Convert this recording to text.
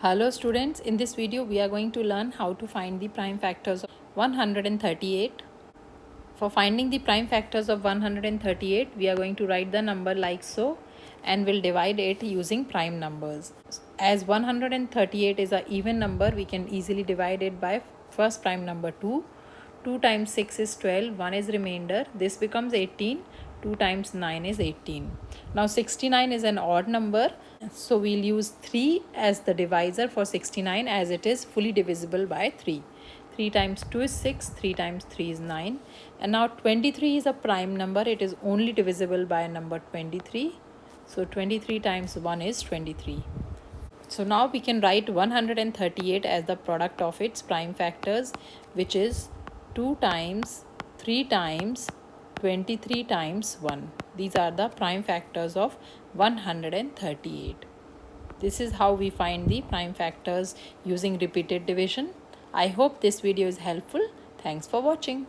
Hello students, in this video we are going to learn how to find the prime factors of 138. For finding the prime factors of 138, we are going to write the number like so and will divide it using prime numbers. As 138 is an even number, we can easily divide it by first prime number 2. 2 times 6 is 12, 1 is remainder. This becomes 18. 2 times 9 is 18. Now 69 is an odd number, so we'll use 3 as the divisor for 69 as it is fully divisible by 3. 3 times 2 is 6, 3 times 3 is 9. And now 23 is a prime number, it is only divisible by number 23. So 23 times 1 is 23. So now we can write 138 as the product of its prime factors, which is 2 times 3 times 23 times 1. These are the prime factors of 138. This is how we find the prime factors using repeated division. I hope this video is helpful. Thanks for watching.